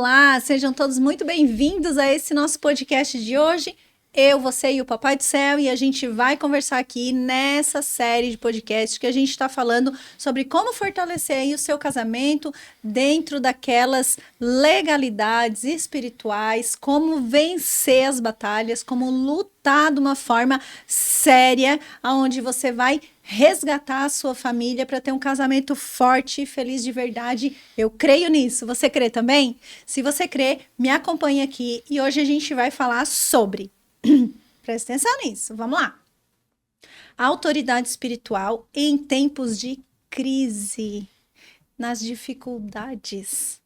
Olá, sejam todos muito bem-vindos a esse nosso podcast de hoje. Eu, você e o Papai do Céu, e a gente vai conversar aqui nessa série de podcasts que a gente está falando sobre como fortalecer aí o seu casamento dentro daquelas legalidades espirituais, como vencer as batalhas, como lutar de uma forma séria, onde você vai resgatar a sua família para ter um casamento forte e feliz de verdade. Eu creio nisso. Você crê também? Se você crê, me acompanhe aqui e hoje a gente vai falar sobre... Presta atenção nisso, vamos lá. A autoridade espiritual em tempos de crise, nas dificuldades.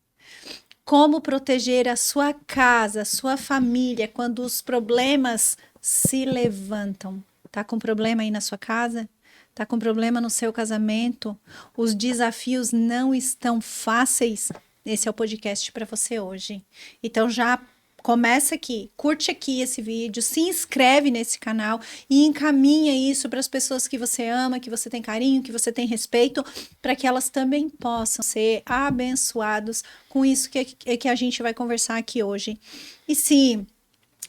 Como proteger a sua casa, a sua família quando os problemas se levantam. Tá com problema aí na sua casa? Tá com problema no seu casamento? Os desafios não estão fáceis? Esse é o podcast para você hoje. Então já começa aqui, curte aqui esse vídeo, se inscreve nesse canal e encaminha isso para as pessoas que você ama, que você tem carinho, que você tem respeito, para que elas também possam ser abençoados com isso que a gente vai conversar aqui hoje. E se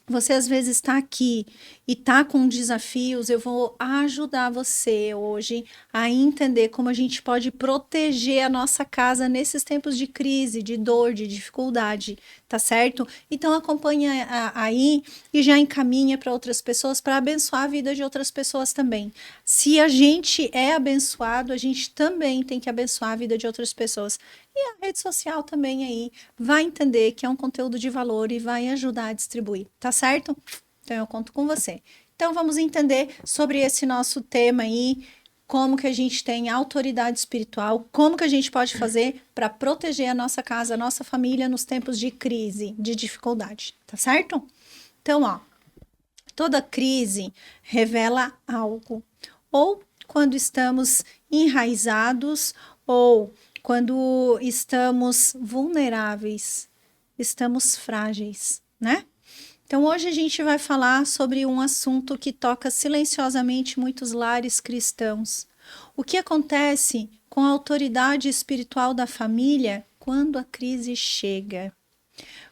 você às vezes está aqui e está com desafios, eu vou ajudar você hoje a entender como a gente pode proteger a nossa casa nesses tempos de crise, de dor, de dificuldade, tá certo? Então acompanha aí e já encaminha para outras pessoas para abençoar a vida de outras pessoas também. Se a gente é abençoado, a gente também tem que abençoar a vida de outras pessoas. E a rede social também aí vai entender que é um conteúdo de valor e vai ajudar a distribuir, tá certo? Então eu conto com você. Então vamos entender sobre esse nosso tema aí, como que a gente tem autoridade espiritual, como que a gente pode fazer para proteger a nossa casa, a nossa família nos tempos de crise, de dificuldade, tá certo? Então, ó, toda crise revela algo, ou quando estamos enraizados, ou quando estamos vulneráveis, estamos frágeis, né? Então, hoje a gente vai falar sobre um assunto que toca silenciosamente muitos lares cristãos. O que acontece com a autoridade espiritual da família quando a crise chega?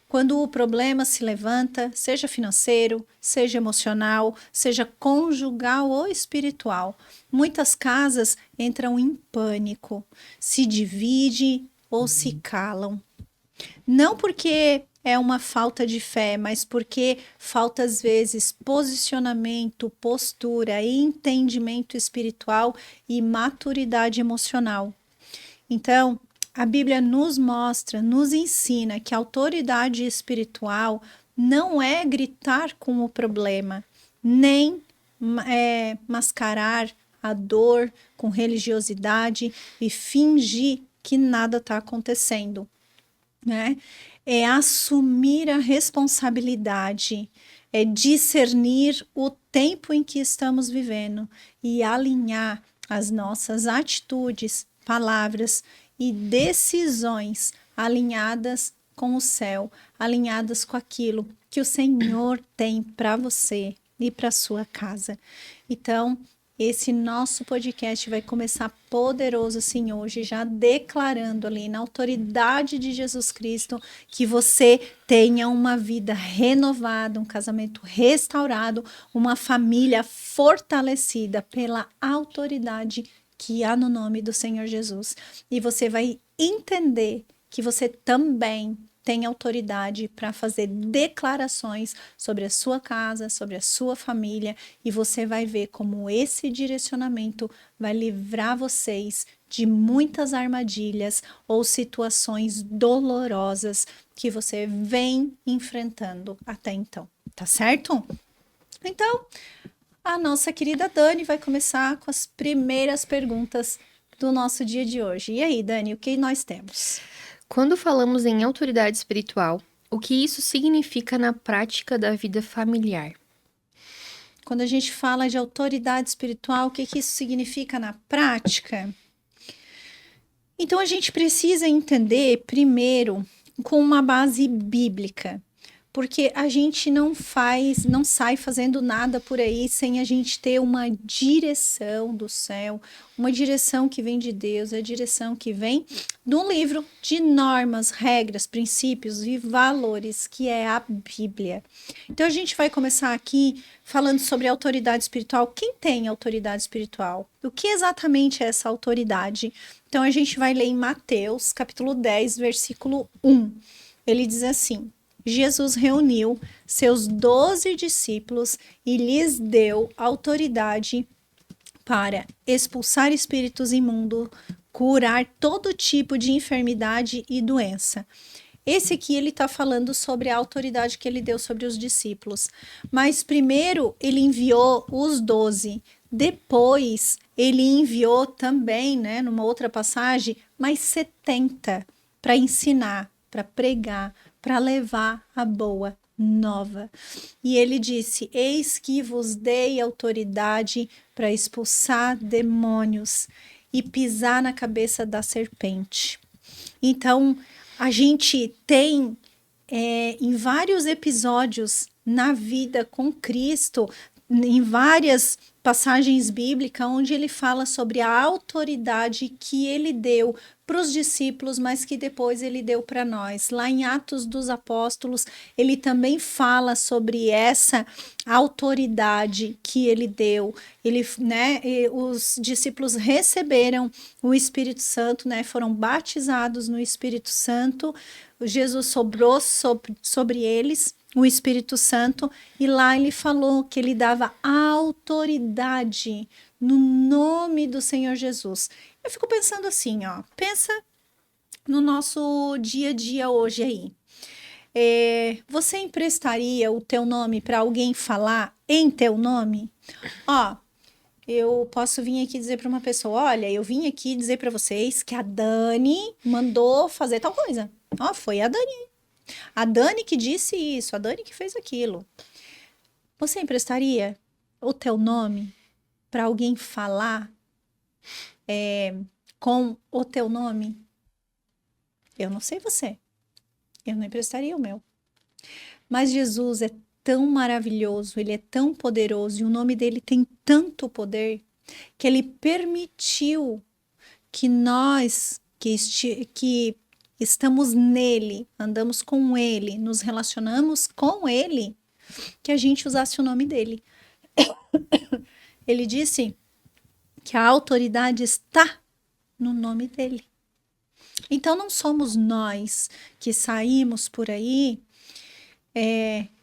Quando o problema se levanta, seja financeiro, seja emocional, seja conjugal ou espiritual, muitas casas entram em pânico, se dividem ou se calam. Não porque é uma falta de fé, mas porque falta às vezes posicionamento, postura, entendimento espiritual e maturidade emocional. Então, a Bíblia nos mostra, nos ensina que a autoridade espiritual não é gritar com o problema, nem mascarar a dor com religiosidade e fingir que nada está acontecendo, né? É assumir a responsabilidade, é discernir o tempo em que estamos vivendo e alinhar as nossas atitudes, palavras e decisões alinhadas com o céu, alinhadas com aquilo que o Senhor tem para você e para sua casa. Então, esse nosso podcast vai começar poderoso assim hoje, já declarando ali na autoridade de Jesus Cristo que você tenha uma vida renovada, um casamento restaurado, uma família fortalecida pela autoridade que há no nome do Senhor Jesus. E você vai entender que você também tem autoridade para fazer declarações sobre a sua casa, sobre a sua família, e você vai ver como esse direcionamento vai livrar vocês de muitas armadilhas ou situações dolorosas que você vem enfrentando até então, tá certo? Então, a nossa querida Dani vai começar com as primeiras perguntas do nosso dia de hoje. E aí, Dani, o que nós temos? Quando falamos em autoridade espiritual, o que isso significa na prática da vida familiar? Quando a gente fala de autoridade espiritual, o que isso significa na prática? Então, a gente precisa entender primeiro com uma base bíblica. porque a gente não sai fazendo nada por aí sem a gente ter uma direção do céu, uma direção que vem de Deus, a direção que vem de um livro de normas, regras, princípios e valores, que é a Bíblia. Então a gente vai começar aqui falando sobre autoridade espiritual. Quem tem autoridade espiritual? O que exatamente é essa autoridade? Então a gente vai ler em Mateus, capítulo 10, versículo 1. Ele diz assim: Jesus reuniu seus 12 discípulos e lhes deu autoridade para expulsar espíritos imundos, curar todo tipo de enfermidade e doença. Esse aqui ele está falando sobre a autoridade que ele deu sobre os discípulos. Mas primeiro ele enviou os 12. Depois ele enviou também, né, numa outra passagem, mais 70 para ensinar, para pregar, para levar a boa nova. E ele disse: eis que vos dei autoridade para expulsar demônios e pisar na cabeça da serpente. Então, a gente tem em vários episódios na vida com Cristo, em várias passagens bíblicas, onde ele fala sobre a autoridade que ele deu para os discípulos, mas que depois ele deu para nós. Lá em Atos dos Apóstolos, ele também fala sobre essa autoridade que ele deu. Ele, né, os discípulos receberam o Espírito Santo, né, foram batizados no Espírito Santo. Jesus sobrou sobre eles o Espírito Santo, e lá ele falou que ele dava autoridade no nome do Senhor Jesus. Eu fico pensando assim, ó, pensa no nosso dia a dia hoje aí. Você emprestaria o teu nome para alguém falar em teu nome? Ó, eu posso vir aqui dizer para uma pessoa: olha, eu vim aqui dizer para vocês que a Dani mandou fazer tal coisa. Ó, foi a Dani. A Dani que disse isso, a Dani que fez aquilo. Você emprestaria o teu nome para alguém falar com o teu nome? Eu não sei você. Eu não emprestaria o meu. Mas Jesus é tão maravilhoso, ele é tão poderoso e o nome dele tem tanto poder que ele permitiu que nós que estamos nele, andamos com ele, nos relacionamos com ele, que a gente usasse o nome dele. Ele disse que a autoridade está no nome dele. Então não somos nós que saímos por aí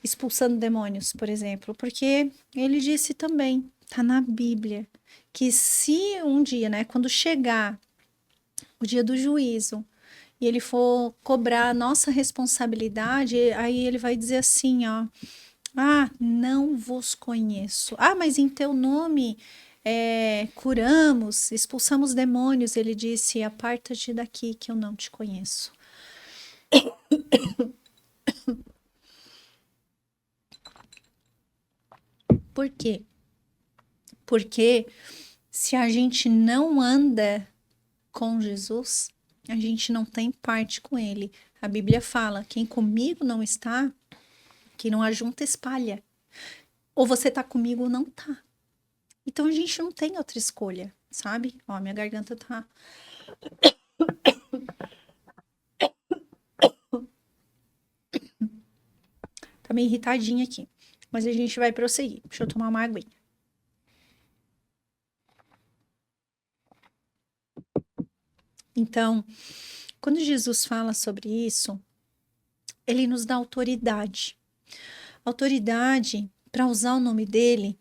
expulsando demônios, por exemplo, porque ele disse também, está na Bíblia, que se um dia, né, quando chegar o dia do juízo, e ele for cobrar a nossa responsabilidade, aí ele vai dizer assim, ó: ah, não vos conheço. Ah, mas em teu nome curamos, expulsamos demônios. Ele disse: aparta-te daqui que eu não te conheço. Por quê? Porque se a gente não anda com Jesus, a gente não tem parte com ele. A Bíblia fala: quem comigo não está, quem não ajunta, espalha. Ou você tá comigo ou não tá. Então a gente não tem outra escolha, sabe? Ó, minha garganta tá meio irritadinha aqui. Mas a gente vai prosseguir. Deixa eu tomar uma aguinha. Então, quando Jesus fala sobre isso, ele nos dá autoridade. Autoridade para usar o nome dele.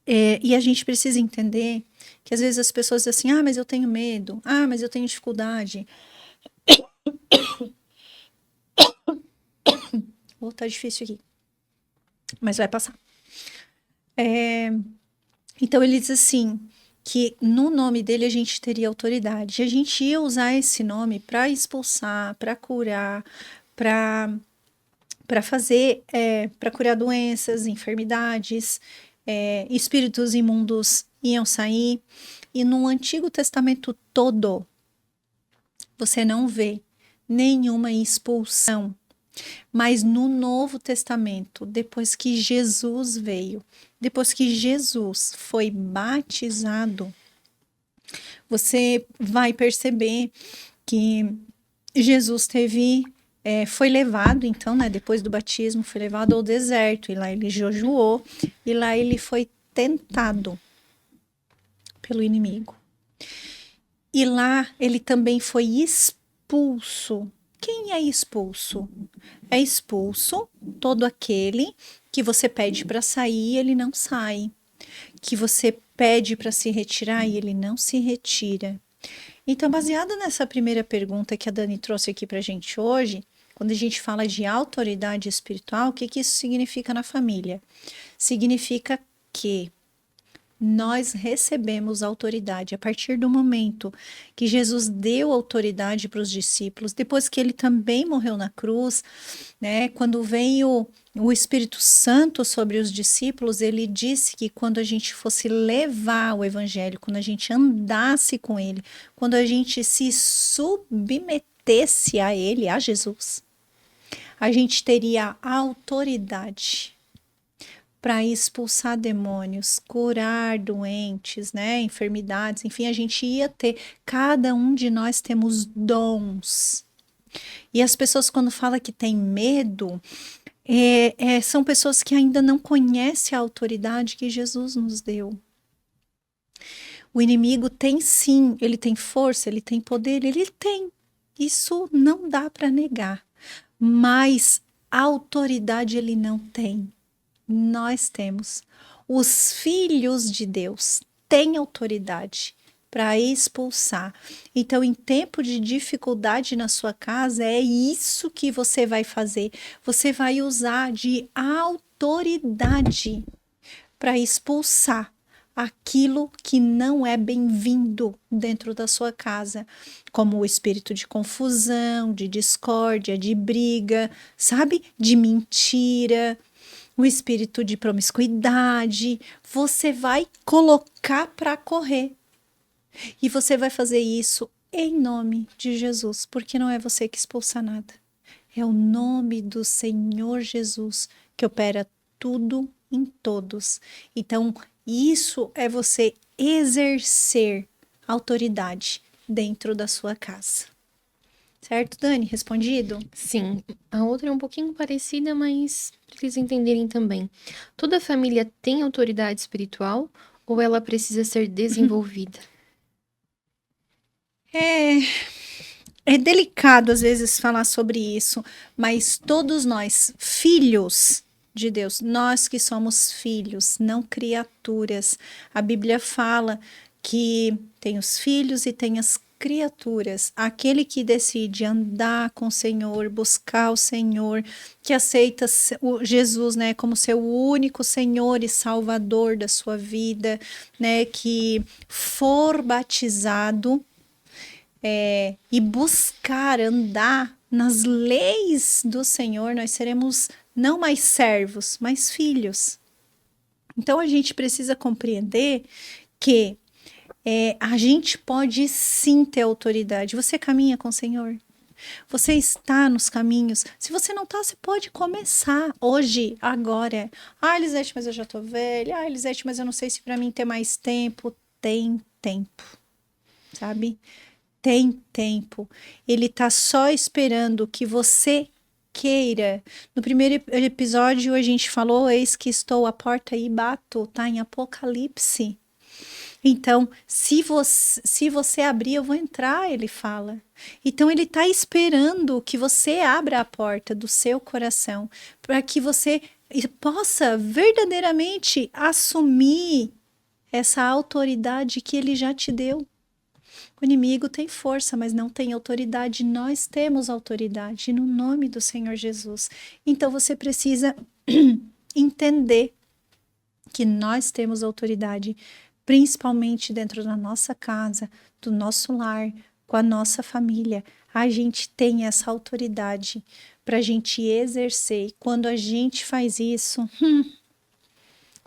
E a gente precisa entender que às vezes as pessoas dizem assim: ah, mas eu tenho medo. Ah, mas eu tenho dificuldade. Oh, tá difícil aqui. Mas vai passar. Então ele diz assim, que no nome dele a gente teria autoridade. E a gente ia usar esse nome para expulsar, para curar, para fazer, para curar doenças, enfermidades, espíritos imundos iam sair. E no Antigo Testamento todo, você não vê nenhuma expulsão. Mas no Novo Testamento, depois que Jesus veio, depois que Jesus foi batizado, você vai perceber que Jesus foi levado, então, né, depois do batismo, foi levado ao deserto, e lá ele jejuou, e lá ele foi tentado pelo inimigo. E lá ele também foi expulso. Quem é expulso? É expulso todo aquele que você pede para sair e ele não sai, que você pede para se retirar e ele não se retira. Então, baseado nessa primeira pergunta que a Dani trouxe aqui para a gente hoje, quando a gente fala de autoridade espiritual, o que isso significa na família? Significa que nós recebemos autoridade a partir do momento que Jesus deu autoridade para os discípulos, depois que ele também morreu na cruz, né? Quando veio o Espírito Santo sobre os discípulos, ele disse que quando a gente fosse levar o evangelho, quando a gente andasse com ele, quando a gente se submetesse a ele, a Jesus, a gente teria autoridade para expulsar demônios, curar doentes, né, enfermidades, enfim, a gente ia ter, cada um de nós temos dons. E as pessoas quando falam que tem medo, são pessoas que ainda não conhecem a autoridade que Jesus nos deu. O inimigo tem sim, ele tem força, ele tem poder, ele tem. Isso não dá para negar. Mas autoridade ele não tem. Nós temos. Os filhos de Deus têm autoridade para expulsar. Então, em tempo de dificuldade na sua casa, é isso que você vai fazer. Você vai usar de autoridade para expulsar aquilo que não é bem-vindo dentro da sua casa, como o espírito de confusão, de discórdia, de briga, sabe? De mentira, o espírito de promiscuidade, você vai colocar para correr. E você vai fazer isso em nome de Jesus, porque não é você que expulsa nada. É o nome do Senhor Jesus que opera tudo em todos. Então, isso é você exercer autoridade dentro da sua casa. Certo, Dani? Respondido? Sim, a outra é um pouquinho parecida, mas para eles entenderem também. Toda família tem autoridade espiritual ou ela precisa ser desenvolvida? É delicado às vezes falar sobre isso, mas todos nós, filhos de Deus, nós que somos filhos, não criaturas. A Bíblia fala que tem os filhos e tem as criaturas. Aquele que decide andar com o Senhor, buscar o Senhor, que aceita o Jesus, né, como seu único Senhor e Salvador da sua vida, né, que for batizado e buscar andar nas leis do Senhor, nós seremos não mais servos, mas filhos. Então a gente precisa compreender que a gente pode sim ter autoridade. Você caminha com o Senhor? Você está nos caminhos? Se você não está, você pode começar hoje, agora. Ah, Elisete, mas eu já tô velha. Ah, Elisete, mas eu não sei se para mim ter mais tempo. Tem tempo, sabe? Tem tempo. Ele tá só esperando que você queira. No primeiro episódio a gente falou, eis que estou à porta e bato, tá em Apocalipse. Então, se você abrir, eu vou entrar, ele fala. Então, ele está esperando que você abra a porta do seu coração para que você possa verdadeiramente assumir essa autoridade que ele já te deu. O inimigo tem força, mas não tem autoridade. Nós temos autoridade no nome do Senhor Jesus. Então, você precisa entender que nós temos autoridade, principalmente dentro da nossa casa, do nosso lar, com a nossa família. A gente tem essa autoridade para a gente exercer. E quando a gente faz isso,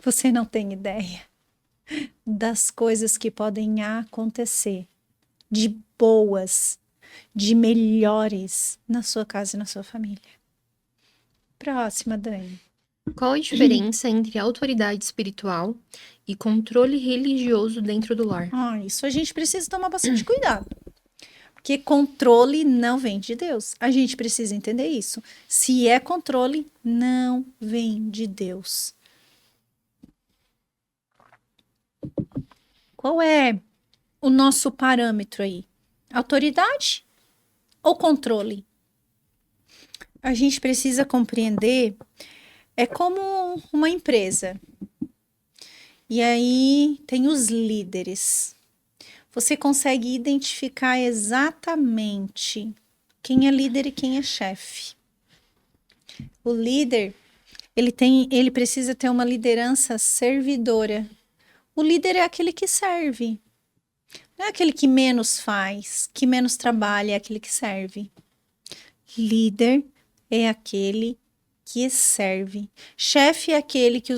você não tem ideia das coisas que podem acontecer, de boas, de melhores na sua casa e na sua família. Próxima, Dani. Qual a diferença entre autoridade espiritual e controle religioso dentro do lar? Isso a gente precisa tomar bastante cuidado. Porque controle não vem de Deus. A gente precisa entender isso. Se é controle, não vem de Deus. Qual é o nosso parâmetro aí? Autoridade ou controle? A gente precisa compreender, é como uma empresa. E aí tem os líderes. Você consegue identificar exatamente quem é líder e quem é chefe. O líder, ele precisa ter uma liderança servidora. O líder é aquele que serve. Não é aquele que menos faz, que menos trabalha, é aquele que serve. Líder é aquele que serve. Chefe é aquele que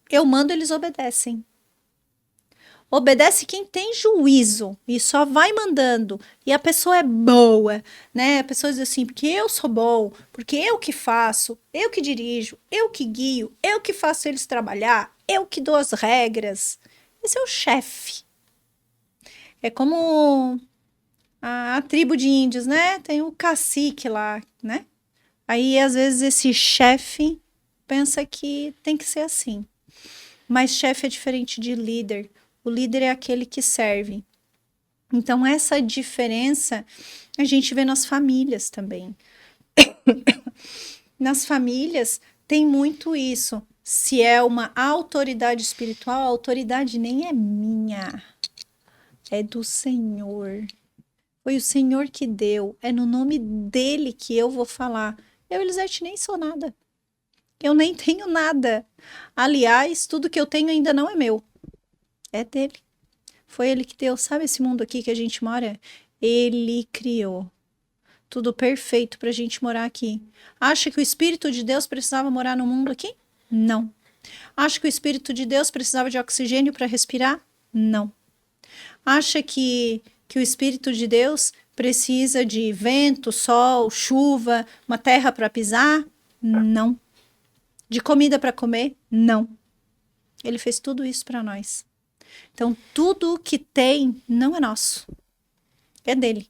eu mando, eles obedecem. Obedece quem tem juízo e só vai mandando. E a pessoa é boa, né? A pessoa diz assim, porque eu sou bom, porque eu que faço, eu que dirijo, eu que guio, eu que faço eles trabalhar, eu que dou as regras. Esse é o chefe. É como a tribo de índios, né? Tem o cacique lá, né? Aí, às vezes, esse chefe pensa que tem que ser assim. Mas chefe é diferente de líder. O líder é aquele que serve. Então, essa diferença a gente vê nas famílias também. Nas famílias tem muito isso. Se é uma autoridade espiritual, a autoridade nem é minha. É do Senhor. Foi o Senhor que deu. É no nome dele que eu vou falar. Eu, Elisete, nem sou nada. Eu nem tenho nada. Aliás, tudo que eu tenho ainda não é meu. É dele. Foi ele que deu. Sabe esse mundo aqui que a gente mora? Ele criou. Tudo perfeito para a gente morar aqui. Acha que o Espírito de Deus precisava morar no mundo aqui? Não. Acha que o Espírito de Deus precisava de oxigênio para respirar? Não. Acha que o Espírito de Deus precisa de vento, sol, chuva, uma terra para pisar? Não. De comida para comer? Não. Ele fez tudo isso para nós. Então, tudo que tem não é nosso. É dele.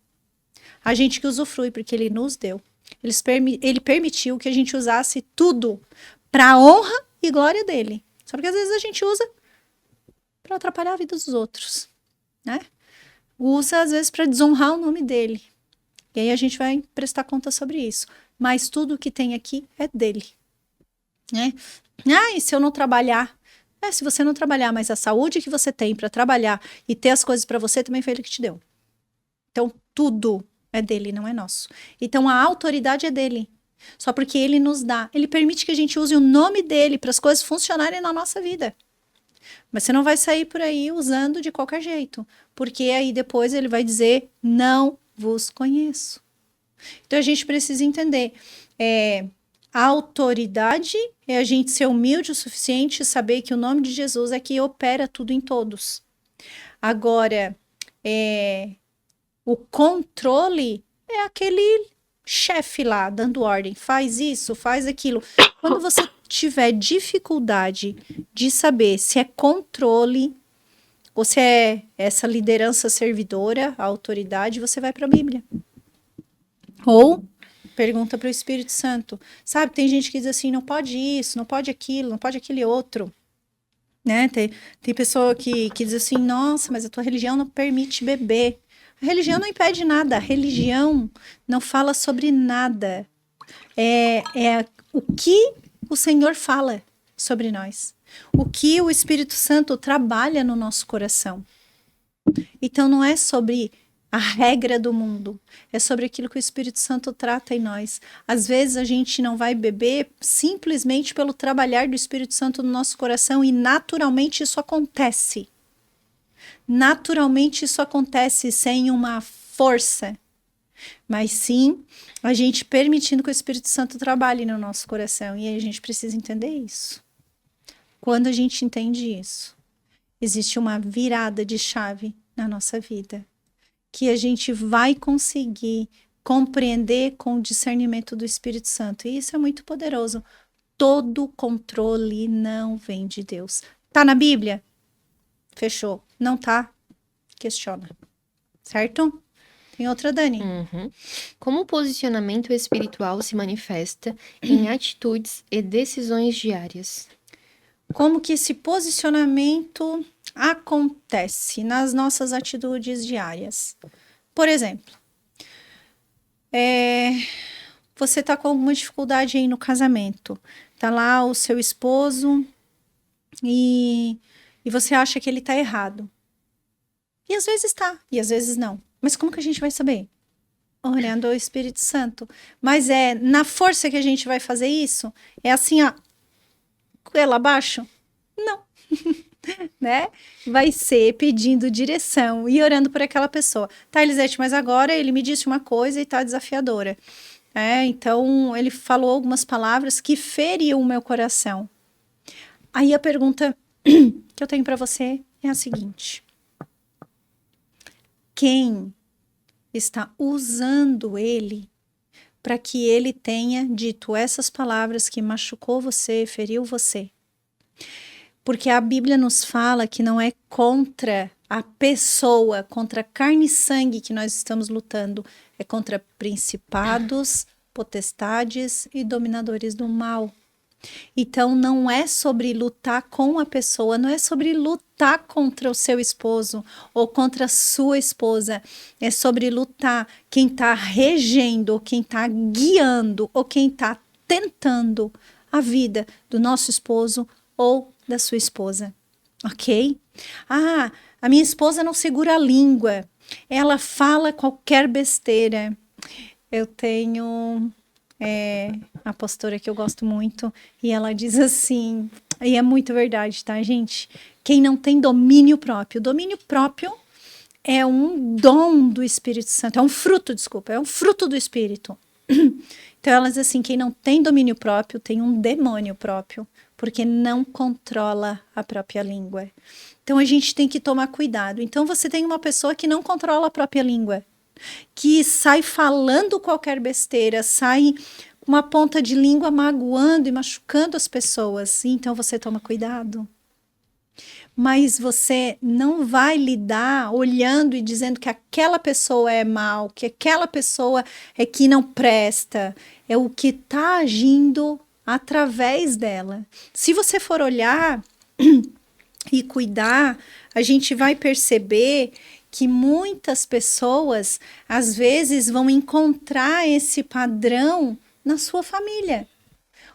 A gente que usufrui, porque ele nos deu. Ele permitiu que a gente usasse tudo para a honra e glória dele. Só porque às vezes a gente usa para atrapalhar a vida dos outros, né? Usa às vezes para desonrar o nome dele. E aí a gente vai prestar conta sobre isso. Mas tudo que tem aqui é dele, né? E se eu não trabalhar? Se você não trabalhar, mas a saúde que você tem para trabalhar e ter as coisas para você também foi ele que te deu. Então tudo é dele, não é nosso. Então a autoridade é dele. Só porque ele nos dá. Ele permite que a gente use o nome dele para as coisas funcionarem na nossa vida. Mas você não vai sair por aí usando de qualquer jeito. Porque aí depois ele vai dizer, não vos conheço. Então a gente precisa entender. A autoridade é a gente ser humilde o suficiente e saber que o nome de Jesus é que opera tudo em todos. Agora, o controle é aquele chefe lá dando ordem, faz isso, faz aquilo. Quando você tiver dificuldade de saber se é controle ou se é essa liderança servidora, a autoridade, você vai para a Bíblia. Ou pergunta para o Espírito Santo. Sabe, tem gente que diz assim, não pode isso, não pode aquilo, não pode aquele outro. Né? Tem pessoa que diz assim, nossa, mas a tua religião não permite beber. A religião não impede nada, a religião não fala sobre nada. É o que o Senhor fala sobre nós. O que o Espírito Santo trabalha no nosso coração. Então não é sobre a regra do mundo, é sobre aquilo que o Espírito Santo trata em nós. Às vezes a gente não vai beber simplesmente pelo trabalhar do Espírito Santo no nosso coração e naturalmente isso acontece. Naturalmente isso acontece sem uma força, mas sim a gente permitindo que o Espírito Santo trabalhe no nosso coração e aí a gente precisa entender isso. Quando a gente entende isso, existe uma virada de chave na nossa vida. Que a gente vai conseguir compreender com o discernimento do Espírito Santo. E isso é muito poderoso. Todo controle não vem de Deus. Tá na Bíblia? Fechou. Não tá? Questiona. Certo? Tem outra, Dani? Como o posicionamento espiritual se manifesta em atitudes e decisões diárias? Como que esse posicionamento acontece nas nossas atitudes diárias? Por exemplo, você tá com alguma dificuldade aí no casamento. Tá lá o seu esposo e você acha que ele tá errado. E às vezes tá, e às vezes não. Mas como que a gente vai saber? Orando ao Espírito Santo. Mas na força que a gente vai fazer isso? É assim, ó, ela abaixo? Não. Né? Vai ser pedindo direção e orando por aquela pessoa. Tá, Elisete, mas agora ele me disse uma coisa e tá desafiadora. Então, ele falou algumas palavras que feriam o meu coração. Aí a pergunta que eu tenho para você é a seguinte: quem está usando ele para que ele tenha dito essas palavras que machucou você, feriu você? Porque a Bíblia nos fala que não é contra a pessoa, contra carne e sangue que nós estamos lutando, é contra principados, potestades e dominadores do mal. Então não é sobre lutar com a pessoa, não é sobre lutar contra o seu esposo ou contra a sua esposa, é sobre lutar quem está regendo, ou quem está guiando, ou quem está tentando a vida do nosso esposo ou da sua esposa, ok? Ah, a minha esposa não segura a língua, ela fala qualquer besteira. Eu tenho a pastora que eu gosto muito, e ela diz assim, e é muito verdade, tá, gente? Quem não tem domínio próprio é um dom do Espírito Santo, é um fruto do Espírito. Então ela diz assim, quem não tem domínio próprio tem um demônio próprio, porque não controla a própria língua. Então a gente tem que tomar cuidado. Então você tem uma pessoa que não controla a própria língua, que sai falando qualquer besteira, sai com uma ponta de língua magoando e machucando as pessoas. Então você toma cuidado. Mas você não vai lidar olhando e dizendo que aquela pessoa é mal, que aquela pessoa é que não presta. É o que está agindo através dela. Se você for olhar e cuidar, a gente vai perceber que muitas pessoas, às vezes, vão encontrar esse padrão na sua família.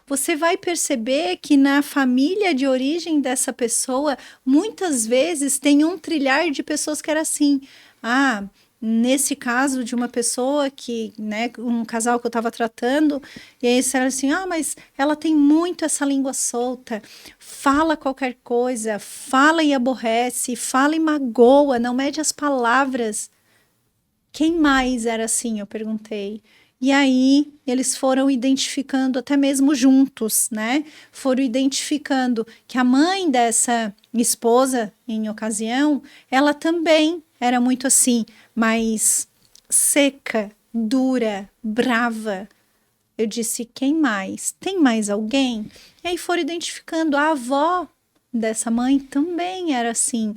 Você vai perceber que na família de origem dessa pessoa, muitas vezes tem um trilhar de pessoas que era assim. Ah, nesse caso de uma pessoa que, né, um casal que eu estava tratando, e aí disseram assim, mas ela tem muito essa língua solta, fala qualquer coisa, fala e aborrece, fala e magoa, não mede as palavras. Quem mais era assim? Eu perguntei. E aí eles foram identificando, até mesmo juntos, né? Foram identificando que a mãe dessa esposa, em ocasião, ela também era muito assim, mais seca, dura, brava. Eu disse, quem mais? Tem mais alguém? E aí foram identificando, a avó dessa mãe também era assim.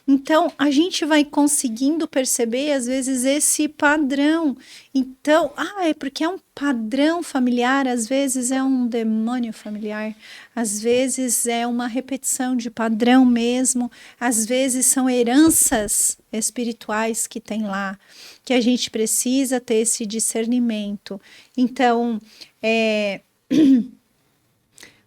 Então, a gente vai conseguindo perceber, às vezes, esse padrão. Então, é porque é um padrão familiar, às vezes é um demônio familiar, às vezes é uma repetição de padrão mesmo, às vezes são heranças espirituais que tem lá, que a gente precisa ter esse discernimento. Então,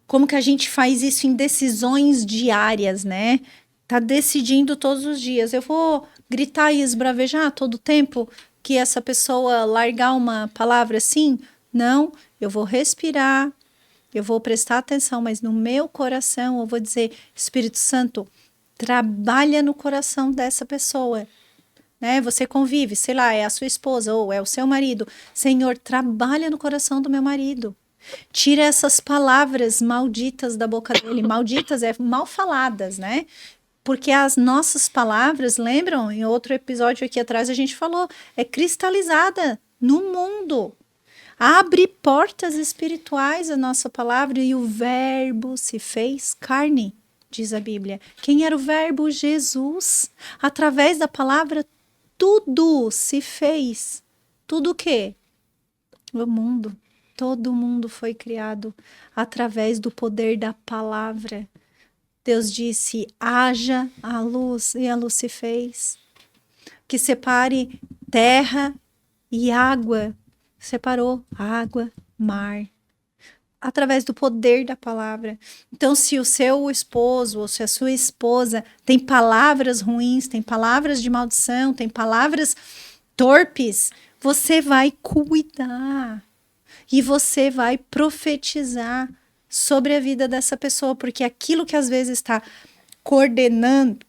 como que a gente faz isso em decisões diárias, né? Tá decidindo todos os dias. Eu vou gritar e esbravejar todo o tempo que essa pessoa largar uma palavra assim? Não, eu vou respirar, eu vou prestar atenção, mas no meu coração eu vou dizer, Espírito Santo, trabalha no coração dessa pessoa. Né? Você convive, sei lá, é a sua esposa ou é o seu marido. Senhor, trabalha no coração do meu marido. Tira essas palavras malditas da boca dele. Malditas é mal faladas, né? Porque as nossas palavras, lembram? Em outro episódio aqui atrás a gente falou, é cristalizada no mundo. Abre portas espirituais a nossa palavra e o verbo se fez carne, diz a Bíblia. Quem era o verbo? Jesus. Através da palavra, tudo se fez. Tudo o quê? O mundo. Todo mundo foi criado através do poder da palavra. Deus disse, haja a luz, e a luz se fez. Que separe terra e água. Separou água, mar, através do poder da palavra. Então, se o seu esposo ou se a sua esposa tem palavras ruins, tem palavras de maldição, tem palavras torpes, você vai cuidar e você vai profetizar sobre a vida dessa pessoa, porque aquilo que às vezes está coordenando,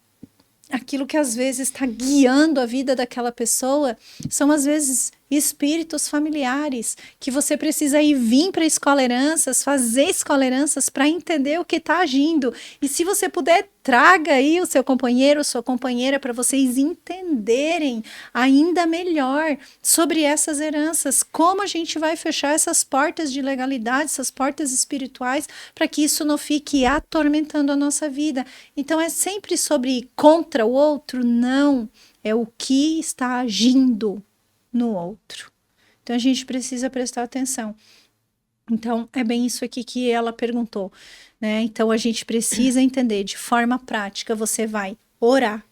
aquilo que às vezes está guiando a vida daquela pessoa, são às vezes espíritos familiares, que você precisa ir vir para escola-heranças, fazer escola-heranças para entender o que está agindo. E se você puder, traga aí o seu companheiro, sua companheira, para vocês entenderem ainda melhor sobre essas heranças, como a gente vai fechar essas portas de legalidade, essas portas espirituais, para que isso não fique atormentando a nossa vida. Então é sempre sobre contra o outro? Não, é o que está agindo no outro. Então a gente precisa prestar atenção. Então é bem isso aqui que ela perguntou, né? Então a gente precisa entender de forma prática. Você vai orar,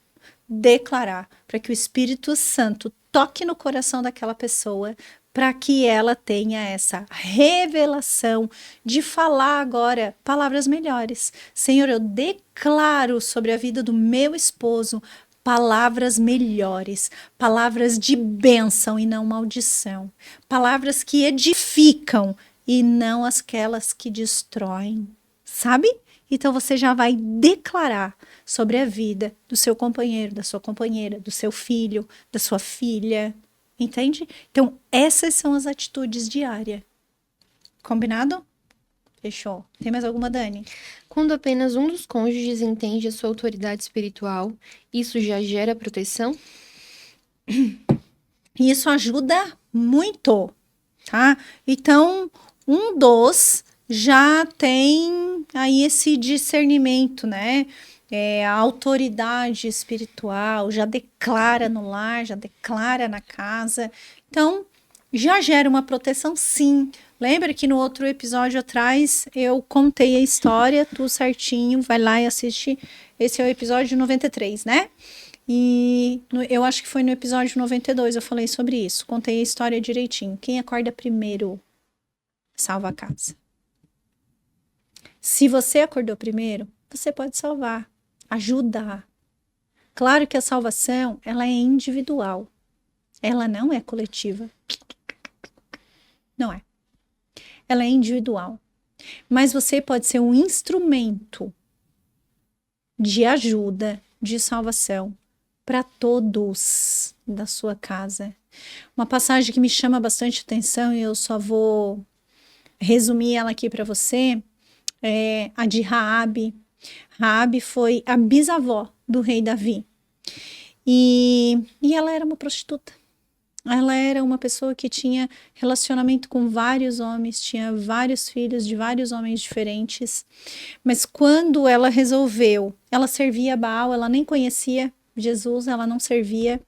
declarar para que o Espírito Santo toque no coração daquela pessoa, para que ela tenha essa revelação de falar agora palavras melhores. Senhor, eu declaro sobre a vida do meu esposo palavras melhores, palavras de bênção e não maldição, palavras que edificam e não aquelas que destroem, sabe? Então você já vai declarar sobre a vida do seu companheiro, da sua companheira, do seu filho, da sua filha, entende? Então essas são as atitudes diárias. Combinado? Fechou. Tem mais alguma, Dani? Quando apenas um dos cônjuges entende a sua autoridade espiritual, isso já gera proteção? Isso ajuda muito, tá? Então, um dos já tem aí esse discernimento, né? A autoridade espiritual, já declara no lar, já declara na casa. Então, já gera uma proteção, sim. Lembra que no outro episódio atrás eu contei a história, tudo certinho, vai lá e assiste. Esse é o episódio 93, né? E eu acho que foi no episódio 92 eu falei sobre isso, contei a história direitinho. Quem acorda primeiro salva a casa. Se você acordou primeiro, você pode salvar, ajudar. Claro que a salvação, ela é individual. Ela não é coletiva. Não é. Ela é individual. Mas você pode ser um instrumento de ajuda, de salvação para todos da sua casa. Uma passagem que me chama bastante atenção e eu só vou resumir ela aqui para você é a de Raabe. Raabe foi a bisavó do rei Davi. E ela era uma prostituta. Ela era uma pessoa que tinha relacionamento com vários homens, tinha vários filhos de vários homens diferentes. Mas quando ela resolveu, ela servia a Baal, ela nem conhecia Jesus, ela não servia.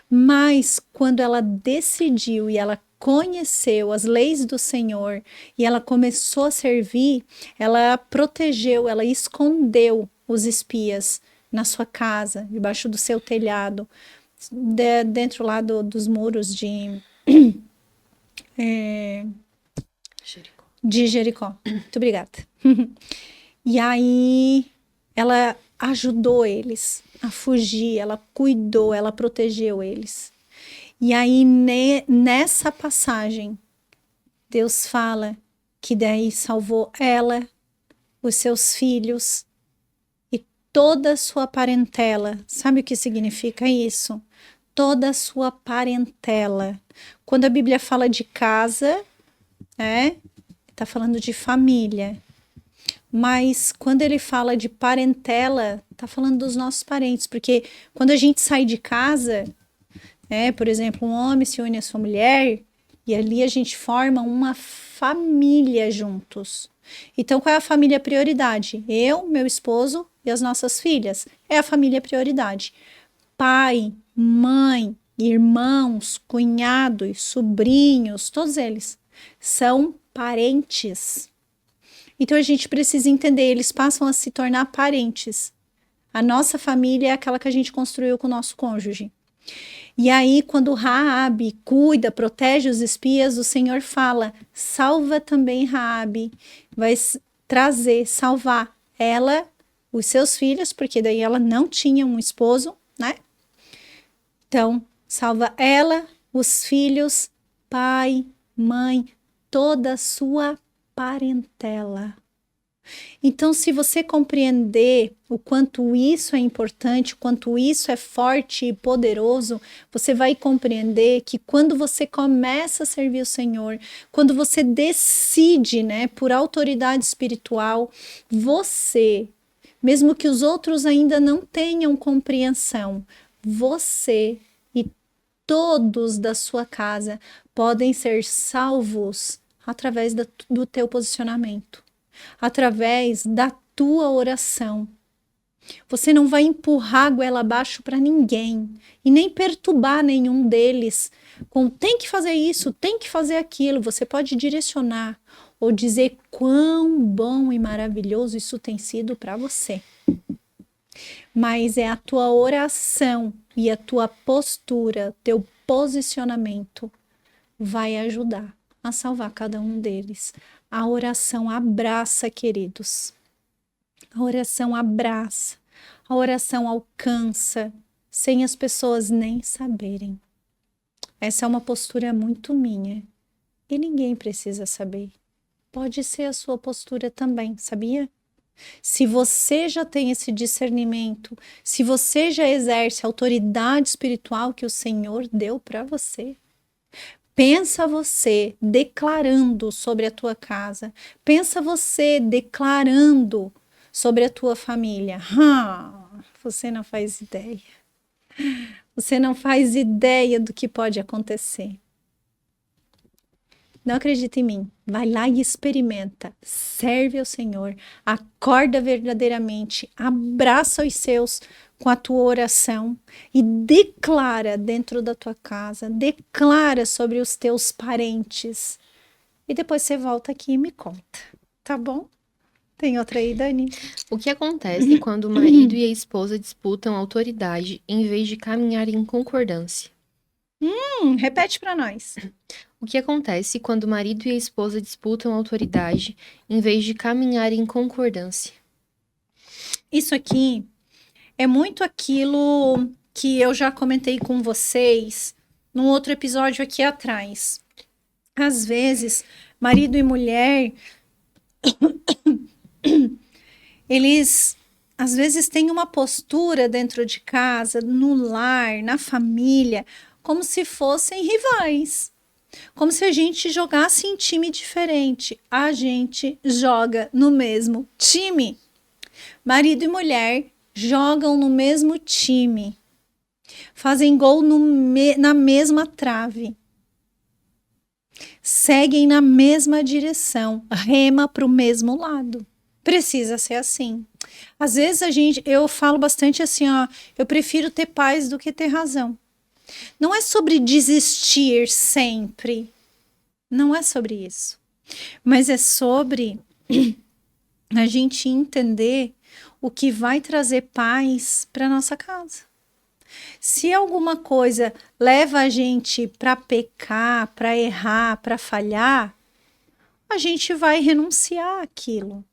Mas quando ela decidiu e ela conheceu as leis do Senhor e ela começou a servir, ela protegeu, ela escondeu os espias na sua casa, debaixo do seu telhado, dentro lá dos muros de Jericó. De Jericó. Muito obrigada. E aí ela ajudou eles a fugir, ela cuidou, ela protegeu eles. E aí nessa passagem Deus fala que daí salvou ela, os seus filhos e toda a sua parentela. Sabe o que significa isso? Toda a sua parentela. Quando a Bíblia fala de casa, tá falando de família. Mas quando ele fala de parentela, tá falando dos nossos parentes. Porque quando a gente sai de casa, por exemplo, um homem se une à sua mulher, E ali a gente forma uma família juntos. Então, qual é a família prioridade? Eu, meu esposo e as nossas filhas. É a família prioridade. Pai, mãe, irmãos, cunhados, sobrinhos, todos eles são parentes. Então a gente precisa entender, eles passam a se tornar parentes. A nossa família é aquela que a gente construiu com o nosso cônjuge. E aí, quando Raabe cuida, protege os espias, o Senhor fala: salva também Raabe, vai trazer, salvar ela, os seus filhos, porque daí ela não tinha um esposo, né? Então, salva ela, os filhos, pai, mãe, toda a sua parentela. Então, se você compreender o quanto isso é importante, o quanto isso é forte e poderoso, você vai compreender que quando você começa a servir o Senhor, quando você decide, né, por autoridade espiritual, você, mesmo que os outros ainda não tenham compreensão, você e todos da sua casa podem ser salvos através do teu posicionamento, através da tua oração. Você não vai empurrar a goela abaixo para ninguém e nem perturbar nenhum deles com tem que fazer isso, tem que fazer aquilo. Você pode direcionar ou dizer quão bom e maravilhoso isso tem sido para você. Mas é a tua oração e a tua postura, teu posicionamento vai ajudar a salvar cada um deles. A oração abraça, queridos. A oração abraça. A oração alcança, sem as pessoas nem saberem. Essa é uma postura muito minha. E ninguém precisa saber. Pode ser a sua postura também, sabia? Se você já tem esse discernimento, se você já exerce a autoridade espiritual que o Senhor deu para você, pensa você declarando sobre a tua casa, pensa você declarando sobre a tua família. Você não faz ideia. Você não faz ideia do que pode acontecer. Não acredita em mim, vai lá e experimenta, serve ao Senhor, acorda verdadeiramente, abraça os seus com a tua oração e declara dentro da tua casa, declara sobre os teus parentes e depois você volta aqui e me conta, tá bom? Tem outra aí, Dani? O que acontece quando o marido e a esposa disputam autoridade em vez de caminhar em concordância? Repete para nós. O que acontece quando o marido e a esposa disputam autoridade em vez de caminhar em concordância? Isso aqui é muito aquilo que eu já comentei com vocês num outro episódio aqui atrás. Às vezes, marido e mulher, eles às vezes têm uma postura dentro de casa, no lar, na família, como se fossem rivais. Como se a gente jogasse em time diferente. A gente joga no mesmo time. Marido e mulher jogam no mesmo time. Fazem gol na mesma trave. Seguem na mesma direção. Rema para o mesmo lado. Precisa ser assim. Às vezes eu falo bastante assim, ó, eu prefiro ter paz do que ter razão. Não é sobre desistir sempre. Não é sobre isso. Mas é sobre a gente entender o que vai trazer paz para nossa casa. Se alguma coisa leva a gente para pecar, para errar, para falhar, a gente vai renunciar àquilo.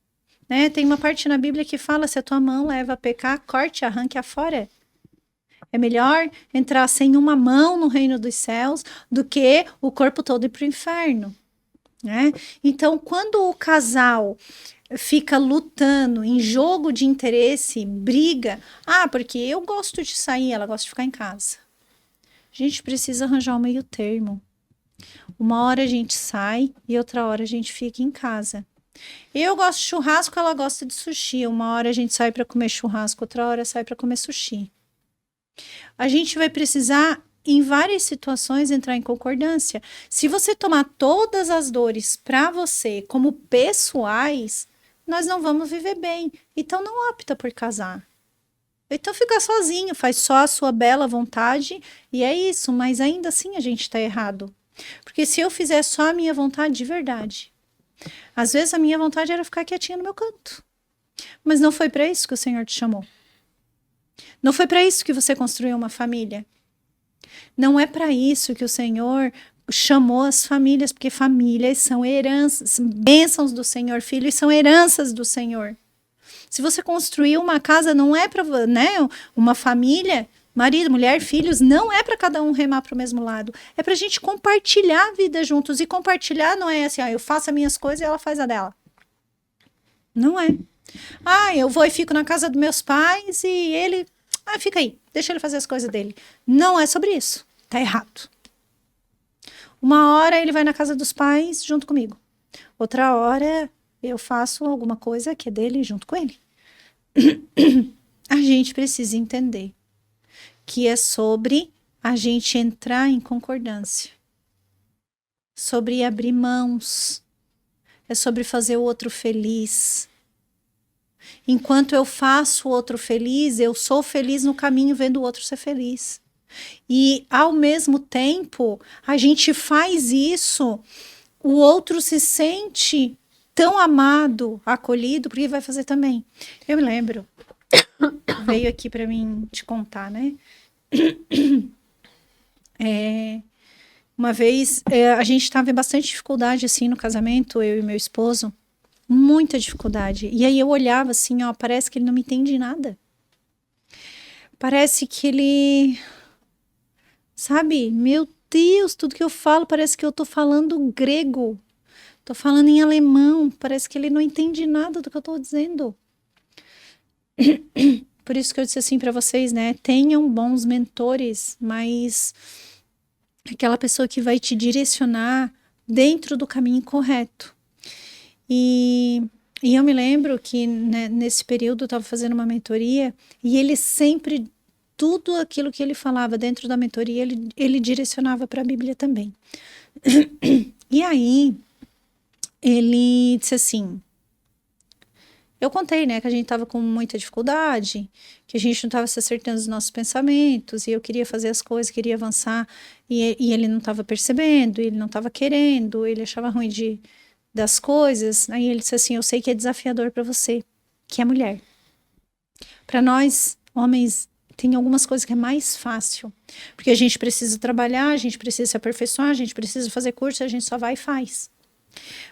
Né? Tem uma parte na Bíblia que fala, se a tua mão leva a pecar, corte, arranque-a fora. É melhor entrar sem uma mão no reino dos céus do que o corpo todo ir para o inferno. Né? Então, quando o casal fica lutando em jogo de interesse, briga, porque eu gosto de sair, ela gosta de ficar em casa. A gente precisa arranjar um meio termo. Uma hora a gente sai e outra hora a gente fica em casa. Eu gosto de churrasco, ela gosta de sushi. Uma hora a gente sai para comer churrasco, outra hora sai para comer sushi. A gente vai precisar em várias situações, entrar em concordância. Se você tomar todas as dores para você como pessoais, nós não vamos viver bem. Então, não opta por casar. Então, fica sozinho, faz só a sua bela vontade e é isso. Mas ainda assim, a gente está errado. Porque se eu fizer só a minha vontade de verdade, às vezes a minha vontade era ficar quietinha no meu canto. Mas não foi para isso que o Senhor te chamou. Não foi para isso que você construiu uma família. Não é para isso que o Senhor chamou as famílias, porque famílias são heranças, bênçãos do Senhor, filhos são heranças do Senhor. Se você construiu uma casa, não é para, né, uma família, marido, mulher, filhos, não é para cada um remar para o mesmo lado. É para a gente compartilhar a vida juntos. E compartilhar não é assim, eu faço as minhas coisas e ela faz a dela. Não é. Eu vou e fico na casa dos meus pais e ele... fica aí, deixa ele fazer as coisas dele. Não é sobre isso. Tá errado. Uma hora ele vai na casa dos pais junto comigo. Outra hora eu faço alguma coisa que é dele junto com ele. A gente precisa entender que é sobre a gente entrar em concordância. Sobre abrir mãos. É sobre fazer o outro feliz. Enquanto eu faço o outro feliz, eu sou feliz no caminho vendo o outro ser feliz. E, ao mesmo tempo, a gente faz isso, o outro se sente tão amado, acolhido, porque vai fazer também. Eu me lembro, veio aqui para mim te contar, né? Uma vez, a gente tava em bastante dificuldade, assim, no casamento, eu e meu esposo. Muita dificuldade. E aí eu olhava assim, parece que ele não me entende nada. Parece que ele... Sabe? Meu Deus, tudo que eu falo parece que eu tô falando grego. Tô falando em alemão. Parece que ele não entende nada do que eu tô dizendo. Por isso que eu disse assim para vocês, né? Tenham bons mentores, mas aquela pessoa que vai te direcionar dentro do caminho correto. E eu me lembro que, né, nesse período eu estava fazendo uma mentoria e ele sempre, tudo aquilo que ele falava dentro da mentoria, ele direcionava para a Bíblia também. E aí, ele disse assim, eu contei, né, que a gente estava com muita dificuldade, que a gente não estava se acertando os nossos pensamentos e eu queria fazer as coisas, queria avançar e ele não estava percebendo, ele não estava querendo, ele achava ruim das coisas. Aí ele disse assim, eu sei que é desafiador para você, que é mulher. Para nós, homens, tem algumas coisas que é mais fácil, porque a gente precisa trabalhar, a gente precisa se aperfeiçoar, a gente precisa fazer curso, a gente só vai e faz.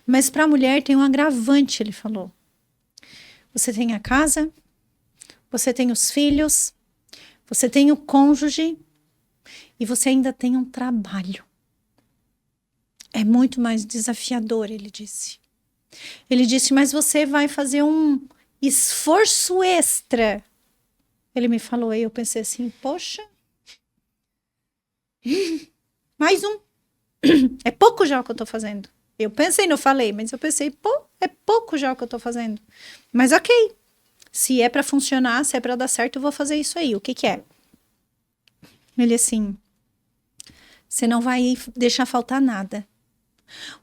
Mas para a mulher tem um agravante, ele falou. Você tem a casa, você tem os filhos, você tem o cônjuge e você ainda tem um trabalho. É muito mais desafiador, ele disse. Ele disse, mas você vai fazer um esforço extra. Ele me falou, aí eu pensei assim, poxa, mais um. É pouco já o que eu tô fazendo. Eu pensei, não falei, mas eu pensei, é pouco já o que eu tô fazendo. Mas ok, se é para funcionar, se é para dar certo, eu vou fazer isso aí. O que que é? Ele assim, você não vai deixar faltar nada.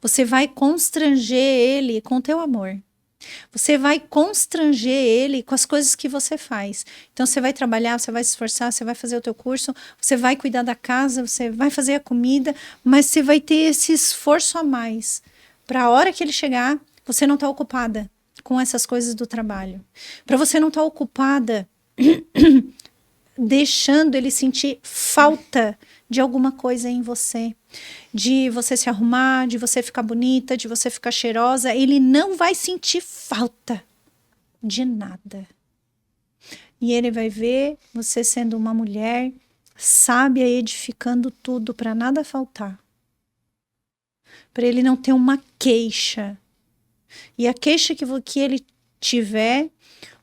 Você vai constranger ele com o teu amor. Você vai constranger ele com as coisas que você faz. Então, você vai trabalhar, você vai se esforçar, você vai fazer o teu curso, você vai cuidar da casa, você vai fazer a comida, mas você vai ter esse esforço a mais. Para a hora que ele chegar, você não está ocupada com essas coisas do trabalho. Para você não estar ocupada deixando ele sentir falta de alguma coisa em você, de você se arrumar, de você ficar bonita, de você ficar cheirosa, ele não vai sentir falta de nada. E ele vai ver você sendo uma mulher sábia, edificando tudo para nada faltar. Para ele não ter uma queixa. E a queixa que ele tiver,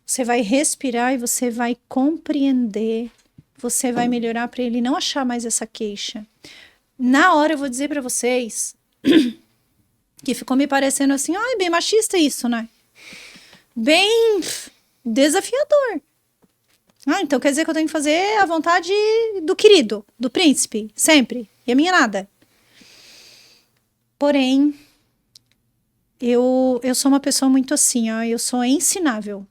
você vai respirar e você vai compreender, você vai melhorar para ele não achar mais essa queixa. Na hora eu vou dizer para vocês que ficou me parecendo assim, bem machista isso, né? Bem desafiador. Ah, então quer dizer que eu tenho que fazer a vontade do querido, do príncipe, sempre. E a minha nada. Porém, eu sou uma pessoa muito assim, ó, eu sou ensinável.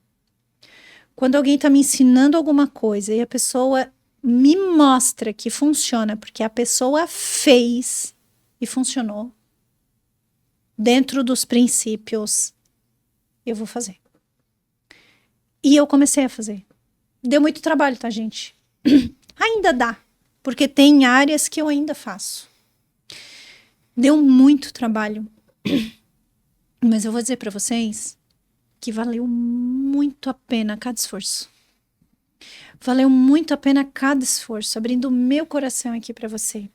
Quando alguém está me ensinando alguma coisa e a pessoa me mostra que funciona, porque a pessoa fez e funcionou, dentro dos princípios, eu vou fazer. E eu comecei a fazer. Deu muito trabalho, tá, gente? Ainda dá, porque tem áreas que eu ainda faço. Deu muito trabalho. Mas eu vou dizer para vocês que valeu muito a pena cada esforço. Valeu muito a pena cada esforço, abrindo o meu coração aqui para você.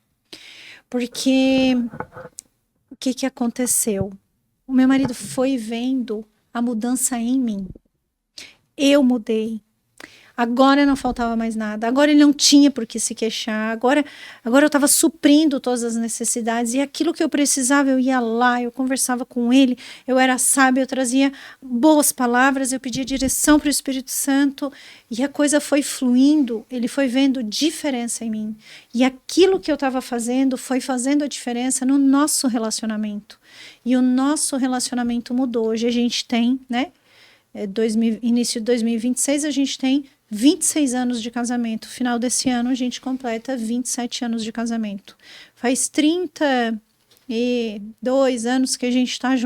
Porque o que aconteceu? O meu marido foi vendo a mudança em mim. Eu mudei. Agora não faltava mais nada. Agora ele não tinha por que se queixar. Agora eu estava suprindo todas as necessidades. E aquilo que eu precisava, eu ia lá, eu conversava com ele. Eu era sábia, eu trazia boas palavras, eu pedia direção para o Espírito Santo. E a coisa foi fluindo. Ele foi vendo diferença em mim. E aquilo que eu estava fazendo foi fazendo a diferença no nosso relacionamento. E o nosso relacionamento mudou. Hoje a gente tem, né? Início de 2026, a gente tem 26 anos de casamento. Final desse ano, a gente completa 27 anos de casamento. Faz 32 anos que a gente está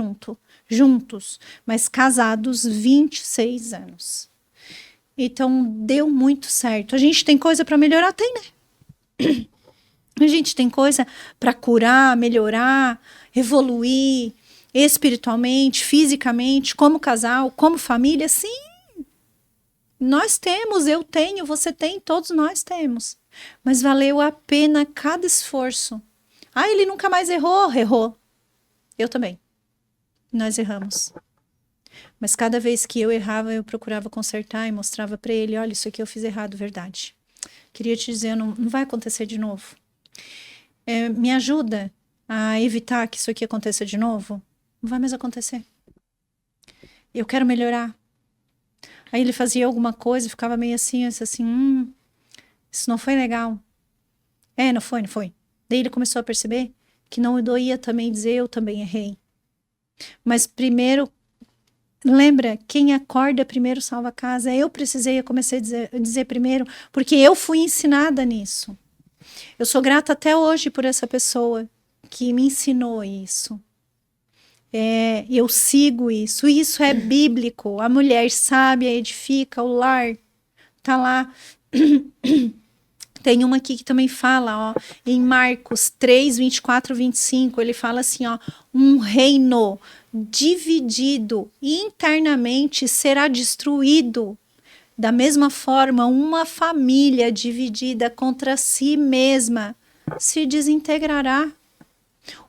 juntos, mas casados 26 anos. Então, deu muito certo. A gente tem coisa para melhorar? Tem, né? A gente tem coisa para curar, melhorar, evoluir espiritualmente, fisicamente, como casal, como família, sim. Nós temos, eu tenho, você tem, todos nós temos. Mas valeu a pena cada esforço. Ah, ele nunca mais errou? Errou. Eu também. Nós erramos. Mas cada vez que eu errava, eu procurava consertar e mostrava para ele, olha, isso aqui eu fiz errado, verdade. Queria te dizer, não vai acontecer de novo. Me ajuda a evitar que isso aqui aconteça de novo? Não vai mais acontecer. Eu quero melhorar. Aí ele fazia alguma coisa e ficava meio assim, isso não foi legal. Não foi. Daí ele começou a perceber que não doía também dizer eu também errei. Mas primeiro, lembra, quem acorda primeiro salva a casa. Eu comecei a dizer primeiro, porque eu fui ensinada nisso. Eu sou grata até hoje por essa pessoa que me ensinou isso. Eu sigo isso. Isso é bíblico. A mulher sábia edifica o lar. Tá lá. Tem uma aqui que também fala, ó, em Marcos 3, 24, 25, ele fala assim, ó, um reino dividido internamente será destruído. Da mesma forma, uma família dividida contra si mesma se desintegrará.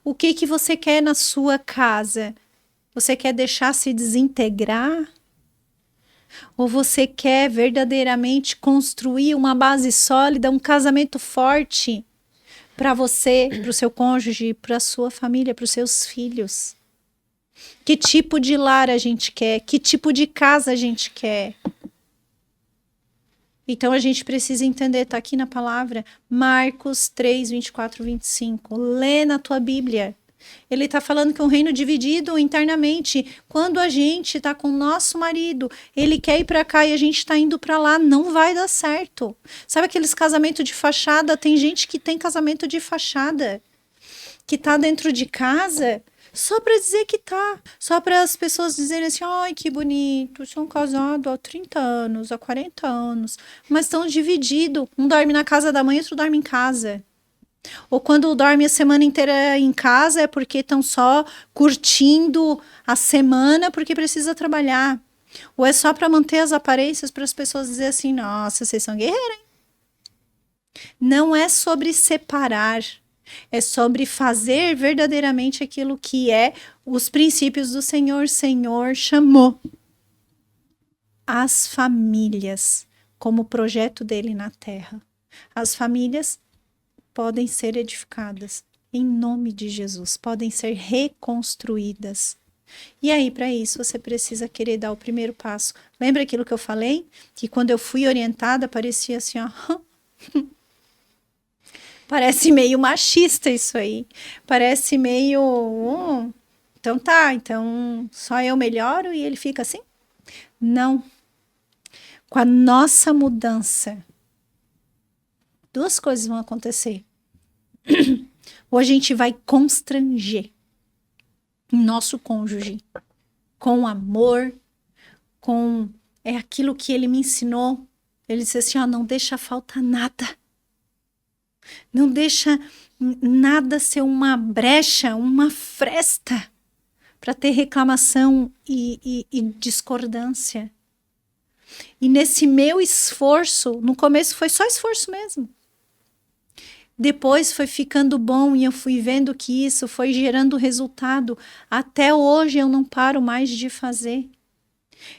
O que você quer na sua casa? Você quer deixar se desintegrar? Ou você quer verdadeiramente construir uma base sólida, um casamento forte para você, para o seu cônjuge, para a sua família, para os seus filhos? Que tipo de lar a gente quer? Que tipo de casa a gente quer? Então, a gente precisa entender, está aqui na palavra, Marcos 3, 24, 25. Lê na tua Bíblia. Ele está falando que é um reino dividido internamente. Quando a gente está com o nosso marido, ele quer ir para cá e a gente está indo para lá, não vai dar certo. Sabe aqueles casamentos de fachada? Tem gente que tem casamento de fachada, que está dentro de casa só para dizer que tá. Só para as pessoas dizerem assim, ai, que bonito, são casados há 30 anos, há 40 anos, mas estão divididos. Um dorme na casa da mãe, outro dorme em casa. Ou quando dorme a semana inteira em casa é porque estão só curtindo a semana porque precisa trabalhar. Ou é só para manter as aparências para as pessoas dizerem assim, nossa, vocês são guerreiros, hein? Não é sobre separar. É sobre fazer verdadeiramente aquilo que é os princípios do Senhor. Senhor chamou as famílias como projeto dele na terra. As famílias podem ser edificadas em nome de Jesus, podem ser reconstruídas. E aí, para isso, você precisa querer dar o primeiro passo. Lembra aquilo que eu falei? Que quando eu fui orientada, parecia assim, ó. Parece meio machista isso aí. Parece meio. Então tá, então só eu melhoro e ele fica assim? Não. Com a nossa mudança, duas coisas vão acontecer. Ou a gente vai constranger nosso cônjuge com amor, com aquilo que ele me ensinou. Ele disse assim, ó, não deixa faltar nada. Não deixa nada ser uma brecha, uma fresta para ter reclamação e discordância. E nesse meu esforço, no começo foi só esforço mesmo. Depois foi ficando bom e eu fui vendo que isso foi gerando resultado. Até hoje eu não paro mais de fazer.